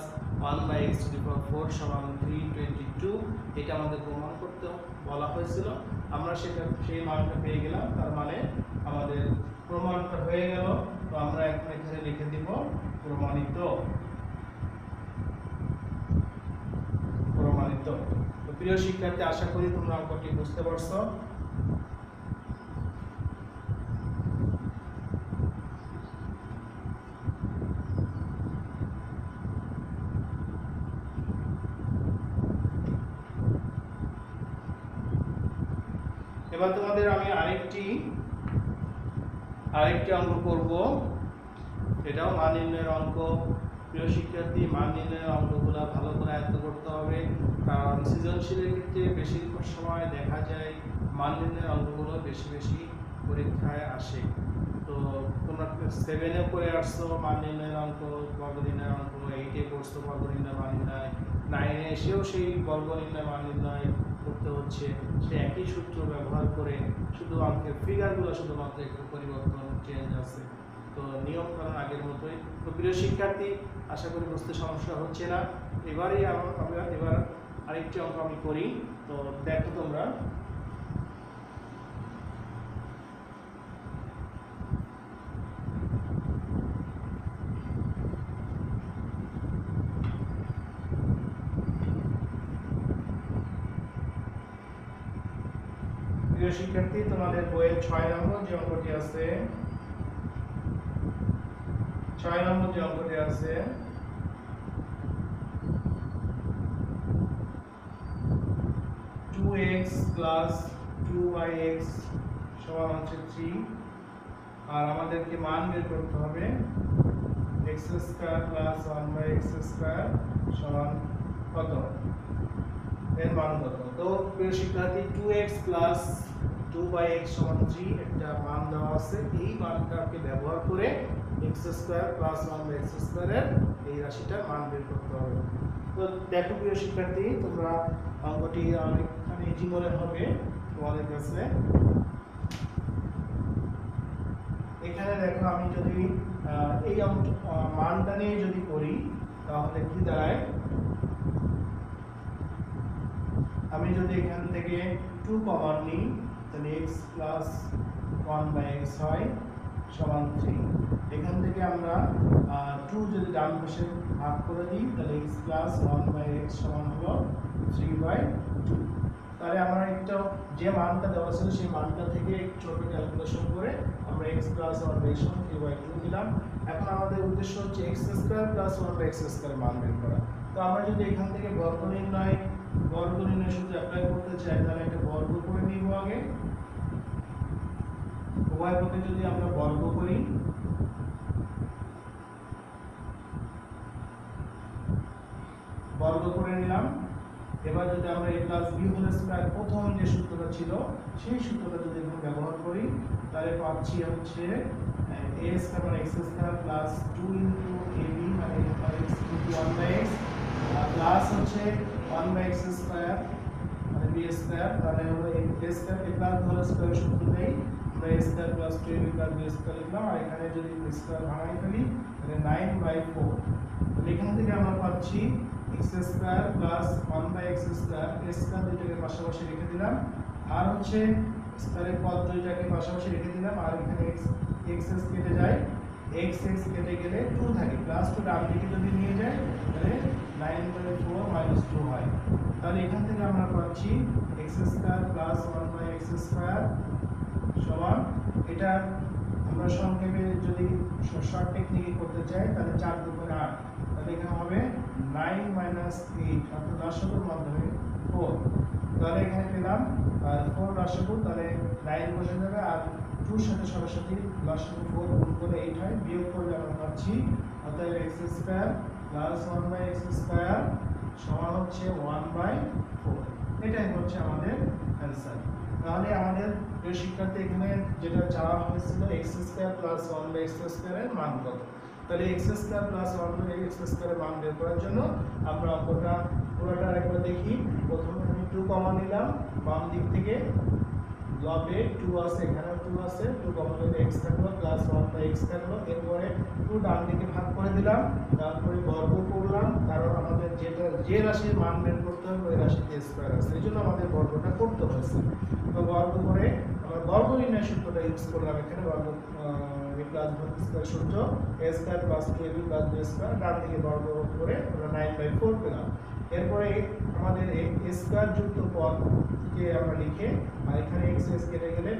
1/x to the power 4 সমান 322, এটা আমাদের প্রমাণ করতে বলা হয়েছিল। আমরা সেই মানটা পেয়ে গেলাম, তার মানে আমাদের প্রমাণটা হয়ে গেল। তো আমরা এখন এখানে লিখে দিব প্রমাণিত। প্রমাণিত। তো প্রিয় শিক্ষার্থী, আশা করি তোমরা অঙ্কটি বুঝতে পারছো। এবার তোমাদের আমি আরেকটি অঙ্ক করব, এটাও মান নির্ণয়ের অঙ্ক। প্রিয় শিক্ষার্থী, মান নির্ণয়ের অঙ্কগুলো ভালো করে আয়ত্ত করতে হবে, কারণ সৃজনশীলের ক্ষেত্রে বেশিরভাগ সময় দেখা যায় মান নির্ণয়ের অঙ্কগুলো বেশি বেশি পরীক্ষায় আসে। তো তোমরা 7-এ করে আসছো মান নির্ণয়ের অঙ্ক, বর্গ নির্ণয়ের অঙ্ক, 8-এ করছো বর্গ নির্ণয় মান নির্ণয়, 9-এ এসেও সেই বর্গ নির্ণয় মান নির্ণয় করতে হচ্ছে, সে একই সূত্র ব্যবহার করে, শুধু অঙ্কের ফিগারগুলো শুধুমাত্র একটু পরিবর্তন চেঞ্জ আছে। তো নিয়ম কারণ আগের মতোই। তো প্রিয় শিক্ষার্থী, আশা করি বুঝতে সমস্যা হচ্ছে না। এবার আরেকটি অঙ্ক আমি করি। তো দেখো তোমরা, শিক্ষার্থী, তোমাদের বইয়ের 6 নম্বর যে অঙ্কটি আছে 2x plus 2yx সমান হচ্ছে 3, আর আমাদেরকে মান বের করতে হবে x square plus 1/x square সমান কত, এর মান কত। তো প্রিয় শিক্ষার্থী 2x plus 2/x সমান 3 একটা মান দেওয়া আছে, এই মানটাকে ব্যবহার করে x স্কয়ার প্লাস 1/x স্কয়ারের এই রাশিটার মান বের করতে হবে। তো দেখো প্রিয় শিক্ষার্থী, তোমরা অঙ্কটি অনেকখানি ইজি মনে হবে তোমাদের কাছে। এখানে দেখো আমি যদি এই মানটা নিয়ে যদি করি তাহলে কি দাঁড়ায়, আমি যদি এখান থেকে 2 কমন নিই তাহলে x প্লাস 1/x হয় সমান 3। এখান থেকে আমরা 2 যদি ডান পাশে ভাগ করে দিই তাহলে x প্লাস 1/x সমান হলো 3/2। তাহলে আমরা একটা যে মানটা দেওয়া ছিল সেই মানটা থেকে ছোট ক্যালকুলেশন করে আমরা x প্লাস 1/x সমান 3/2 দিলাম। এখন আমাদের উদ্দেশ্য হচ্ছে x square plus 1/x square মান বের করা। তো আমরা যদি এখান থেকে বর্গ নির্ণয় সূত্র অ্যাপ্লাই করতে চাই তাহলে একটা বর্গ করে নিব আগে। উভয় পক্ষে যদি আমরা বর্গ করি বর্গ করে নিলাম। এবার যদি আমরা a plus b whole square প্রথম যে সূত্রটা ছিল সেই সূত্রটা যদি আমরা ব্যবহার করি তাহলে পাচ্ছি হচ্ছে a স্কয়ার মানে x square plus 2 into ab মানে x ইনটু 1/x প্লাস হচ্ছে 1/x স্কয়ার মানে b স্কয়ার, তাহলে হলো a square a plus whole square সূত্র নেই আমরা a square plus 2ab plus b square লিখলাম, আর এখানে যদি স্কয়ার ভাঙাই ফেলি তাহলে 9/4। তাহলে এখান থেকে আমরা পাচ্ছি x square plus 1/x square, a square দুইটাকে পাশাপাশি রেখে দিলাম, আর হচ্ছে স্কয়ারের পদ দুইটাকে পাশাপাশি রেখে দিলাম, আর এখানে x কেটে যায়, x কেটে গেলে 2 থাকে, প্লাস 2 ডান দিকে যদি নিয়ে যায় তাহলে 9/4 - 2 হয়। তাহলে এখান থেকে আমরা পাচ্ছি x square plus 1/x square সমান, এটা আমরা সংক্ষেপে যদি শর্ট টেকনিকে করতে চাই তাহলে 4 × 2 = 8, তাহলে এখানে হবে 9 - 8 অর্থাৎ দশকের মাধ্যমে 4। তাহলে এখানে পেলাম 4 দশক, তাহলে 9 বসে যাবে, আর 2 সাথে সরাসরি দশক 4 গুণ করে 8 হয়, বিয়োগ করলে আমরা পাচ্ছি অর্থাৎ x square plus 1/x square সমান হচ্ছে 1/4। এটাই হচ্ছে আমাদের অ্যানসার। তাহলে আমাদের প্রিয় শিক্ষার্থী এখানে যেটা চাওয়া হয়েছিল x স্কয়ার প্লাস 1/x স্কয়ারের মান কত। তাহলে x স্কয়ার প্লাস 1/x স্কয়ারের মান বের করার জন্য আমরা অঙ্কটা পুরোটা একবার দেখি। প্রথমে আমি 2 কমন নিলাম বাম দিক থেকে, লবে 2 আছে, এখানে 2 আছে, 2 কমন নিলে x থাকলো প্লাস 1/x থাকলো, এরপরে 2 ডান দিকে ভাগ করে দিলাম, তারপরে বর্গ করলাম, কারণ আমাদের যে রাশির মান বের করতে হবে ওই রাশিতে স্কয়ার আছে, এইজন্য আমাদের বর্গটা করতে হয়েছে। তো বর্গ করে আমরা বর্গ নির্ণয় সূত্রটা ইউজ করলাম এখানে, বর্গ a প্লাস b স্কয়ার সূত্র, a square plus 2ab plus b square, ডান দিকে বর্গ করে আমরা 9/4 পেলাম। এরপরে আমাদের a স্কয়ার যুক্ত পদকে আমরা লিখে, আর এখানে x কেটে গেলে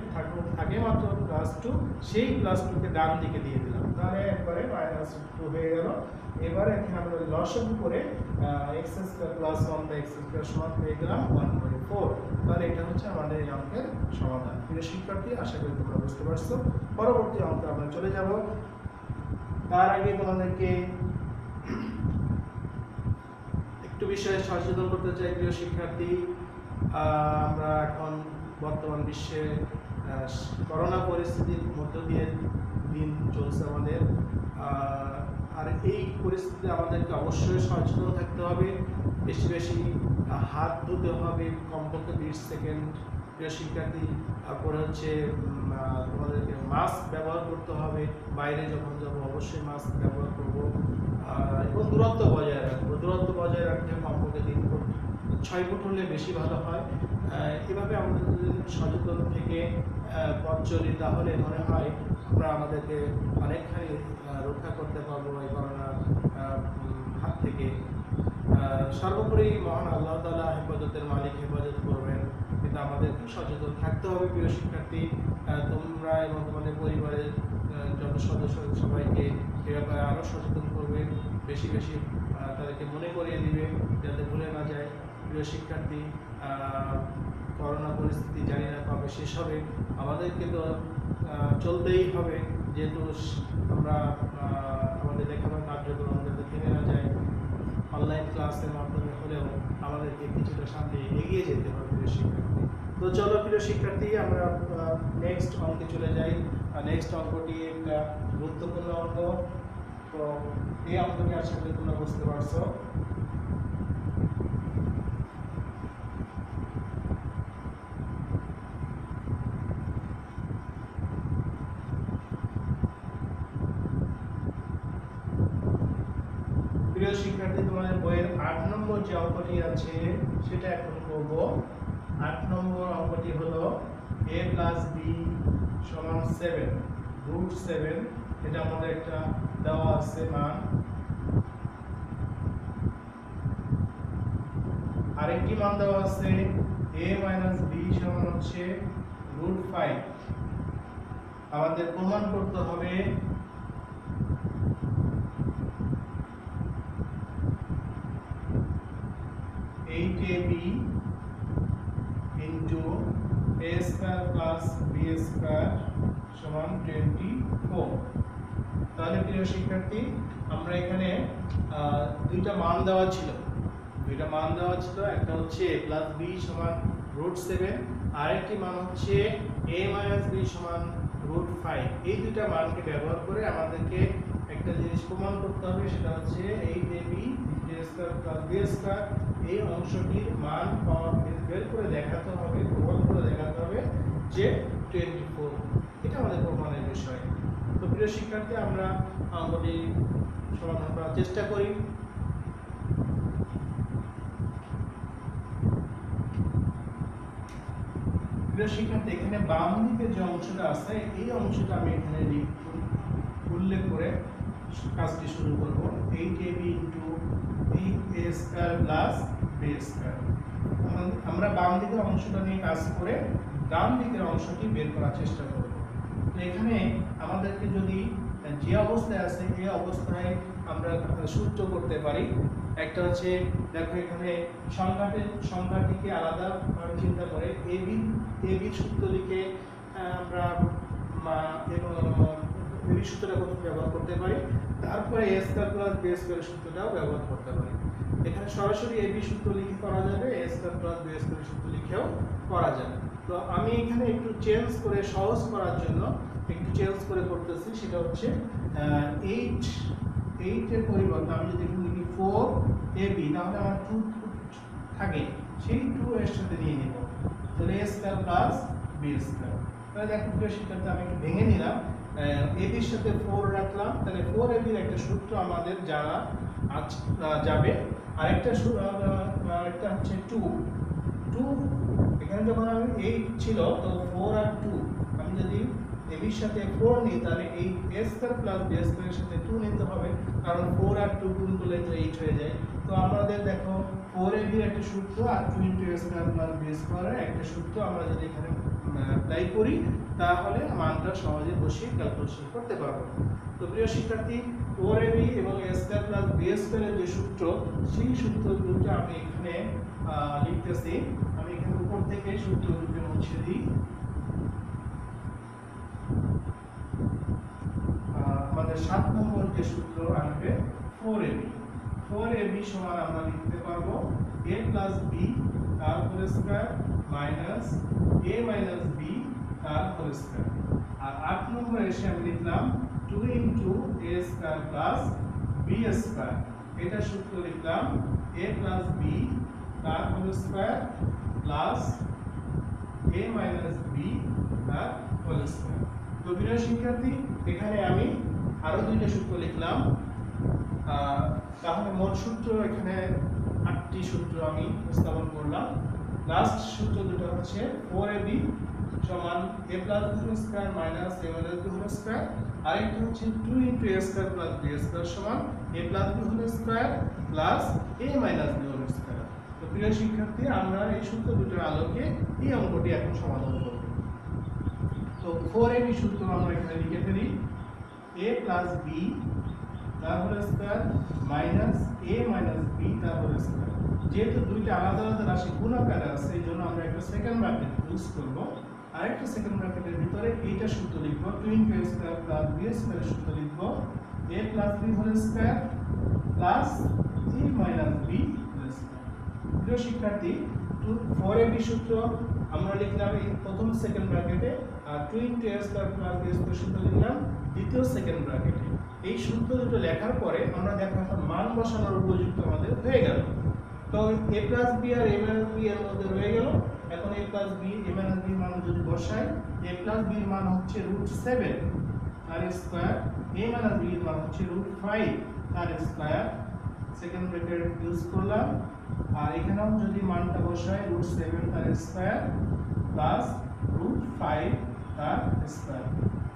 থাকে মাত্র +2, সেই +2 কে ডান দিকে দিয়ে দিলাম, তাহলে একবারে -2 হয়ে গেল। এবারে এখানে আমরা লসাগু করে x square plus 1/x square সমান পেয়ে গেলাম 1/4। তাহলে এটা হচ্ছে আমাদের এই অঙ্কের সমাধান। প্রিয় শিক্ষার্থী, আশা করি তোমরা বুঝতে পারছো। পরবর্তী অঙ্কে আমরা চলে যাব। তার আগে তোমাদেরকে একটু বিষয়ে সচেতন করতে চাই প্রিয় শিক্ষার্থী। আমরা এখন বর্তমান বিশ্বে করোনা পরিস্থিতির মধ্য দিয়ে দিন চলছে আমাদের, আর এই পরিস্থিতিতে আমাদেরকে অবশ্যই সচেতন থাকতে হবে, বেশি বেশি হাত ধুতে হবে কমপক্ষে 20 সেকেন্ড প্রিয় শিক্ষার্থী। তারপরে হচ্ছে তোমাদেরকে মাস্ক ব্যবহার করতে হবে, বাইরে যখন যাবো অবশ্যই মাস্ক ব্যবহার করব, এবং দূরত্ব বজায় রাখবো। দূরত্ব বজায় রাখতে কমপক্ষে 3 ফুট 6 ফুট হলে বেশি ভালো হয়। এভাবে আমাদের যদি সচেতন থেকে পথ চলি তাহলে মনে হয় আমরা আমাদেরকে অনেকখানি রক্ষা করতে পারবো এই করোনার হাত থেকে। সর্বোপরি মহান আল্লাহ তাআলা হেফাজতের মালিক, হেফাজত করবেন। কিন্তু আমাদেরকে সচেতন থাকতে হবে প্রিয় শিক্ষার্থী। তোমরা এবং তোমাদের পরিবারের যত সদস্য সবাইকে এ ব্যাপারে আরও সচেতন করবে, বেশি বেশি তাদেরকে মনে করিয়ে দিবে যাতে ভুলে না যায়। প্রিয় শিক্ষার্থী, করোনা পরিস্থিতি জানি না কবে শেষ হবে, আমাদেরকে তো চলতেই হবে, যেহেতু আমরা আমাদের লেখাপড়ার কার্যক্রম যাতে থেমে না যায়। অনলাইন ক্লাসের মাধ্যমে হলেও আমাদেরকে কিছুটা সামনে এগিয়ে যেতে হবে প্রিয় শিক্ষার্থী। তো চলো প্রিয় শিক্ষার্থী, আমরা নেক্সট অঙ্কে চলে যাই। নেক্সট অঙ্কটি একটা গুরুত্বপূর্ণ অঙ্ক। তো এই অঙ্কটি আশা করি তোমরা বুঝতে পারছো। প্রিয় শিক্ষার্থী, তোমাদের বইয়ের 8 নম্বর যে অঙ্কটি আছে সেটা এখন করব। 8 নম্বর অঙ্কটি হলো a + b = 7 √7। এটা আমাদের একটা দেওয়া আছে মান। আরেকটি মান দেওয়া আছে a - b = হচ্ছে √5। আমাদের প্রমাণ করতে হবে ab into a square plus b square সমান 24। তাহলে প্রিয় শিক্ষার্থী, আমরা এখানে দুইটা মান দেওয়া ছিল। একটা হচ্ছে a plus b সমান √7, আরেকটি মান হচ্ছে a - b সমান √5। এই দুইটা মানকে ব্যবহার করে আমাদেরকে একটা জিনিস প্রমাণ করতে হবে, সেটা হচ্ছে 8ab into a square plus b square। এই অংশটির মান বের করে দেখাতে হবে, প্রমাণ করে দেখাতে হবে যে 24। এটা আমাদের প্রমাণের বিষয়। তো প্রিয় শিক্ষার্থী, আমরা অঙ্কটি সমাধান করার চেষ্টা করি। প্রিয় শিক্ষার্থী, এখানে বাম দিকে যে অংশটা আছে এই অংশটা আমি এখানে উল্লেখ করে কাজটি শুরু করব। 8ab into a square plus b square। আমরা বাম দিকের অংশটা নিয়ে কাজ করে ডান দিকের অংশটি বের করার চেষ্টা করব। তো এখানে আমাদেরকে যদি যে অবস্থায় আছে এই অবস্থায় আমরা সূত্র করতে পারি। একটা হচ্ছে, দেখো এখানে সংখ্যাটিকে আলাদাভাবে চিন্তা করে এবি সূত্র লিখে আমরা এবি সূত্রটা ব্যবহার করতে পারি। তারপরে a square plus b square সূত্রটাও ব্যবহার করতে পারি। এখানে সরাসরি এবি সূত্র লিখে করা যাবে, a square plus b square সূত্র লিখেও করা যাবে। তো আমি এখানে একটু চেঞ্জ করে সহজ করার জন্য একটু চেঞ্জ করে করতেছি। সেটা হচ্ছে 8 এর পরিবর্তে আমি যদি এখানে লিখি 4ab, তাহলে আমার 2 থাকে, সেই 2 এর সাথে নিয়ে নেব, তাহলে a square plus b square. তাহলে দেখো প্রিয় শিক্ষার্থী, আমি একটু ভেঙে নিলাম। ab এর সাথে 4 রাখলাম, তাহলে 4ab এর একটা সূত্র আমাদের জানা যাবে। আরেকটা হচ্ছে 2 এখানে যখন আমি 8 ছিল, তো 4 আর 2 আমি যদি ab এর সাথে 4 নিই, তাহলে এই a স্কয়ার প্লাস b স্কয়ারের সাথে 2 নিতে হবে, কারণ 4 আর 2 গুণ করলে তো 8 হয়ে যায়। তো আমাদের দেখো 4ab এর একটা সূত্র আর 2 * a স্কয়ার প্লাস b স্কয়ারের একটা সূত্র আমরা যদি এখানে অ্যাপ্লাই করি, তাহলে মানটা সহজে বসিয়ে ক্যালকুলেশন করতে পারবো। তো প্রিয় শিক্ষার্থী, 4ab এবং a স্কয়ার প্লাস b স্কয়ারের যে সূত্র, সেই সূত্র দুটো আমি এখানে লিখতেছি। আমি এখানে উপর থেকে সূত্র দুটো মুছে দিই। আমাদের 7 নম্বর যে সূত্র আসবে 4ab সমান আমরা লিখতে পারবো a plus b তার whole square minus a minus b তার হোল স্কয়ার। আর 8 নম্বরে এসে আমি লিখলাম 2 into a square plus b square. এটা সূত্র লিখলাম a plus b তার whole square plus a minus b তার হোল স্কয়ার। তো প্রিয় শিক্ষার্থী, এখানে আমি আরো দুইটা সূত্র লিখলাম। তাহলে মোট সূত্র এখানে 8টি সূত্র আমি উপস্থাপন করলাম। লাস্ট সূত্র দুটো হচ্ছে 4ab সমান a plus b whole square minus a minus b whole square, আরেকটি হচ্ছে 2 into a square plus b square সমান a plus b whole square plus a minus b whole square। তো প্রিয় শিক্ষার্থী, আমরা এই সূত্র দুটোর আলোকে এই অঙ্কটি এখন সমাধান করব। তো 4ab সূত্র আমরা এখানে লিখে ফেলি, a প্লাস b তার whole square minus a minus b তার হোল স্কয়ার। যেহেতু দুইটা আলাদা আলাদা রাশি গুণাকারে আছে, এই জন্য আমরা একটা সেকেন্ড ব্র্যাকেট ইউজ করব। আরেকটা সেকেন্ড ব্র্যাকেটের ভিতরে এইটা সূত্র লিখব, 2a স্কয়ার প্লাস b স্কয়ারের সূত্র লিখব, a plus b whole square plus a minus b whole square. প্রিয় শিক্ষার্থী, 4ab সূত্র আমরা লিখলাম এই প্রথম সেকেন্ড ব্র্যাকেটে, আর 2a square plus b square সূত্র লিখলাম দ্বিতীয় সেকেন্ড ব্র্যাকেটে। এই সূত্র দুটো লেখার পরে আমরা দেখো এখন মান বসানোর উপযুক্ত আমাদের হয়ে গেল। তো a প্লাস b আর a মাইনাস b এর মধ্যে রয়ে গেল। এখন a plus b a minus b মান যদি বসাই, a প্লাস b এর মান হচ্ছে √7 তার স্কয়ার, a মাইনাস b এর মান হচ্ছে √5 তার স্কয়ার। সেকেন্ড ব্র্যাকেট ইউজ করলাম, আর এখানেও যদি মানটা বসাই √7 তার স্কয়ার প্লাস √5 তার স্কয়ার।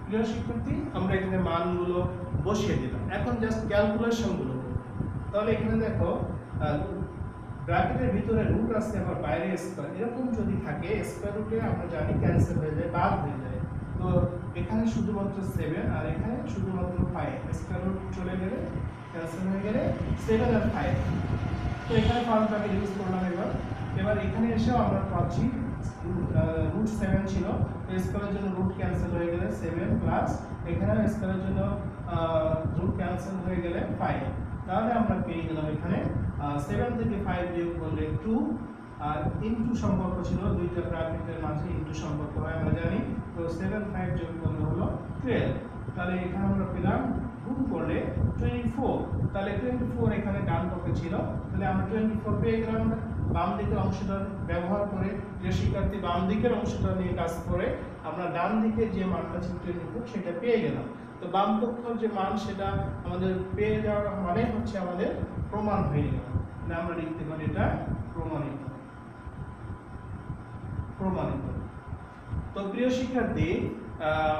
প্রিয় শিক্ষার্থী, আমরা এখানে মানগুলো বসিয়ে দিলাম। এখন জাস্ট ক্যালকুলেশনগুলো করব। তাহলে এখানে দেখো ব্র্যাকেটের ভিতরে রুট আছে আবার বাইরে স্কয়ার, এরকম যদি থাকে স্কয়ার রুটে আমরা জানি ক্যান্সেল হয়ে যায়, বাদ হয়ে যায়। তো এখানে শুধুমাত্র 7 আর এখানে শুধুমাত্র 5, স্কয়ার রুট চলে গেলে ক্যান্সেল হয়ে গেলে 7 আর 5। তো এখানে ফার্স্ট ব্র্যাকেট ইউজ করলাম। এবার এখানে এসেও আমরা পাচ্ছি √7 ছিল, তো স্কয়ারের জন্য রুট ক্যান্সেল হয়ে গেলে 7 প্লাস এখানে স্কয়ারের জন্য রুট ক্যান্সেল হয়ে গেলে 5। তাহলে আমরা পেয়ে গেলাম এখানে 7 থেকে 5 বিয়োগ করলে 2, আর ইনটু সম্পর্ক ছিল দুইটা ব্র্যাকেটের মাঝে, ইনটু সম্পর্ক হয় আমরা জানি। তো 7 5 যোগ করলে হলো 12। তাহলে এখানে আমরা পেলাম গুণ করলে 24। তাহলে 24 এখানে ডান পক্ষে ছিল, তাহলে আমরা 24 পেয়ে গেলাম। বাম দিকের অংশটা ব্যবহার করে, যে শিক্ষার্থী বাম দিকের অংশটা নিয়ে কাজ করে, আমরা ডান দিকে যে মানটা ছিল 24 সেটা পেয়ে গেলাম। তো বাম পক্ষের যে মান সেটা আমাদের পেয়ে যাওয়ার মানে হচ্ছে আমাদের প্রমাণ হয়ে গেল। তাহলে আমরা লিখতে পারি এটা প্রমাণিত। তো প্রিয় শিক্ষার্থী,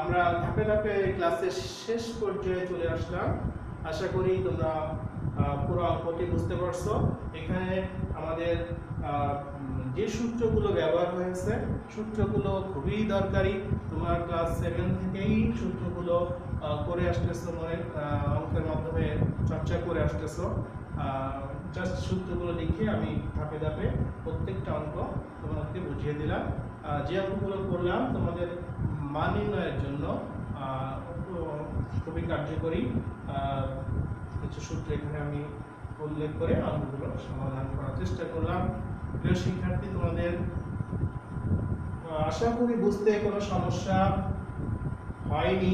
আমরা ধাপে ধাপে ক্লাসের শেষ পর্যায়ে চলে আসলাম। আশা করি তোমরা পুরো অঙ্কটি বুঝতে পারছো। এখানে আমাদের যে সূত্রগুলো ব্যবহার হয়েছে, সূত্রগুলো খুবই দরকারি। তোমার ক্লাস 7 থেকেই সূত্রগুলো করে আসতেছো, মনে অঙ্কের মাধ্যমে চর্চা করে আসতেছো। জাস্ট সূত্রগুলো লিখে আমি ধাপে ধাপে প্রত্যেকটা অঙ্ক তোমাদেরকে বুঝিয়ে দিলাম। যে অঙ্কগুলো করলাম তোমাদের মান নির্ণয়ের জন্য খুবই কার্যকরী কিছু সূত্র এখানে আমি উল্লেখ করে অঙ্কগুলো সমাধান করার চেষ্টা করলাম। প্রিয় শিক্ষার্থী, তোমাদের আশা করি বুঝতে কোনো সমস্যা হয়নি।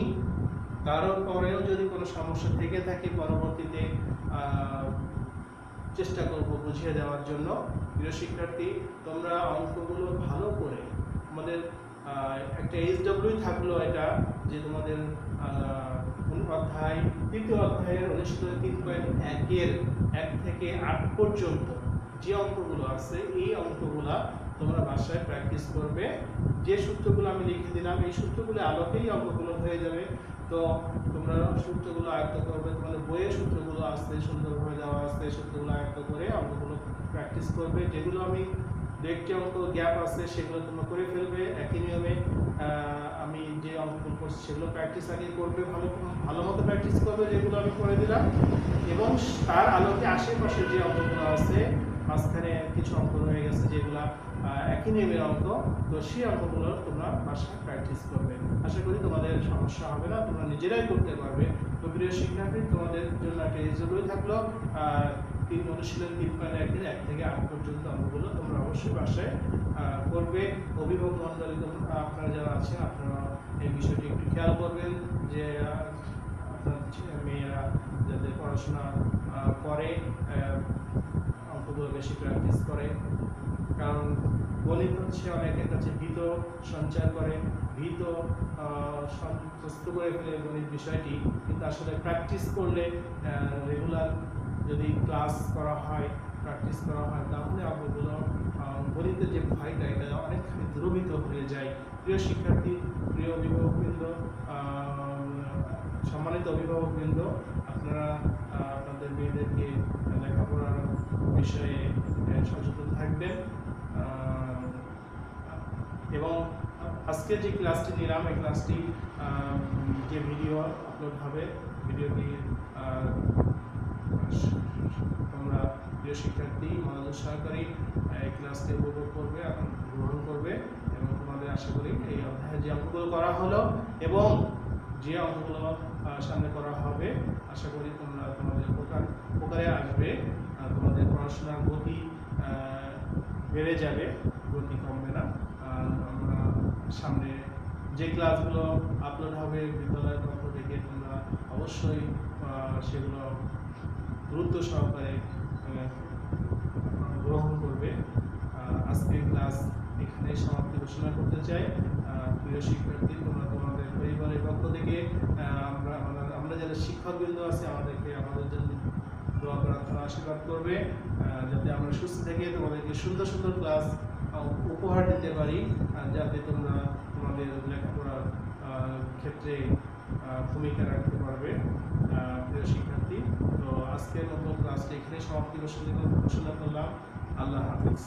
তারপরেও যদি কোনো সমস্যা থেকে থাকে পরবর্তীতে চেষ্টা করব বুঝিয়ে দেওয়ার জন্য। প্রিয় শিক্ষার্থী, তোমরা অঙ্কগুলো ভালো করে, আমাদের একটা SW থাকলো, এটা যে তোমাদের অধ্যায় তৃতীয় অধ্যায়ের অনুশীলনী 3.1 এর 1 থেকে 8 পর্যন্ত যে অঙ্কগুলো আছে, এই অঙ্কগুলা তোমরা বাসায় প্র্যাকটিস করবে। যে সূত্রগুলো আমি লিখে দিলাম এই সূত্রগুলো আলোকেই অঙ্কগুলো হয়ে যাবে। তো তোমরা সূত্রগুলো আয়ত্ত করবে, তোমাদের বইয়ের সূত্রগুলো আসতে সুন্দরভাবে দেওয়া আসতে সূত্রগুলো আয়ত্ত করে অঙ্কগুলো প্র্যাকটিস করবে। যেগুলো আমি দেখতে অঙ্ক গ্যাপ আছে সেগুলো তোমরা করে ফেলবে একই নিয়মে। আমি যে অঙ্কগুলো করছি সেগুলো প্র্যাকটিস আগে করবে, ভালো মতো প্র্যাকটিস করবে যেগুলো আমি করে দিলাম, এবং তার আলোকে আশেপাশে যে অঙ্কগুলো আছে, মাঝখানে কিছু অঙ্ক রয়ে গেছে যেগুলো একই নিয়মের অঙ্ক, তো সেই অঙ্কগুলো তোমরা বাসায় প্র্যাকটিস করবে। আশা করি তোমাদের সমস্যা হবে না, তোমরা নিজেরাই করতে পারবে। তো প্রিয় শিক্ষার্থী, তোমাদের জন্য একটা রিজলই থাকলো, অনুশীলন 3.1 এর 1 থেকে 8 পর্যন্ত অঙ্কগুলো তোমরা অবশ্যই বাসায় করবে। অভিভাবক মণ্ডলী আপনারা যারা আছেন, আপনারা এই বিষয়টি একটু খেয়াল করবেন যে আপনার মেয়েরা যাতে পড়াশোনা করে, অঙ্কগুলো বেশি প্র্যাকটিস করে। কারণ গণিত হচ্ছে অনেকের কাছে ভীত সঞ্চার করে, ভীত সন্তুষ্ট করে ফেলে গণিত বিষয়টি, কিন্তু আসলে প্র্যাকটিস করলে, রেগুলার যদি ক্লাস করা হয়, প্র্যাকটিস করা হয়, তাহলে অঙ্কগুলো গণিতের যে ভয়টা এটা অনেকখানি দূরীভূত হয়ে যায়। প্রিয় শিক্ষার্থী, প্রিয় অভিভাবকবৃন্দ, সম্মানিত অভিভাবকবৃন্দ, আপনারা আপনাদের মেয়েদেরকে লেখাপড়ার বিষয়ে সচেতন থাকবেন। এবং আজকে যে ক্লাসটি নিলাম, এই ক্লাসটি যে ভিডিও আপলোড হবে, ভিডিওটি তোমরা প্রিয় শিক্ষার্থী মনোযোগ সহকারে এই ক্লাসটি উপভোগ করবে এবং গ্রহণ করবে, এবং তোমাদের আশা করি এই অধ্যায়ে যে অঙ্কগুলো করা হলো এবং যে অঙ্কগুলো সামনে করা হবে, আশা করি তোমরা তোমাদের উপকারে আসবে। তোমাদের পড়াশোনার গতি বেড়ে যাবে, গতি কমবে না। আমরা সামনে যে ক্লাসগুলো আপলোড হবে বিদ্যালয়ের পক্ষ থেকে, তোমরা অবশ্যই সেগুলো গুরুত্ব সহকারে গ্রহণ করবে। আজকের ক্লাস এখানে সমাপ্তি ঘোষণা করতে চাই। প্রিয় শিক্ষার্থী, তোমরা তোমাদের পরিবারের পক্ষ থেকে আমরা যারা শিক্ষকবৃন্দ আছে আমাদের জন্য দোয়া প্রার্থনা আশীর্বাদ করবে, যাতে আমরা সুস্থ থেকে তোমাদেরকে সুন্দর সুন্দর ক্লাস উপহার দিতে পারি, যাতে তোমরা তোমাদের লেখাপড়ার ক্ষেত্রে ভূমিকা রাখতে পারবে। প্রিয় শিক্ষার্থী, তো আজকের মতো ক্লাসটি এখানে সমাপ্তি ঘোষণা করলাম। আল্লাহ হাফিজ।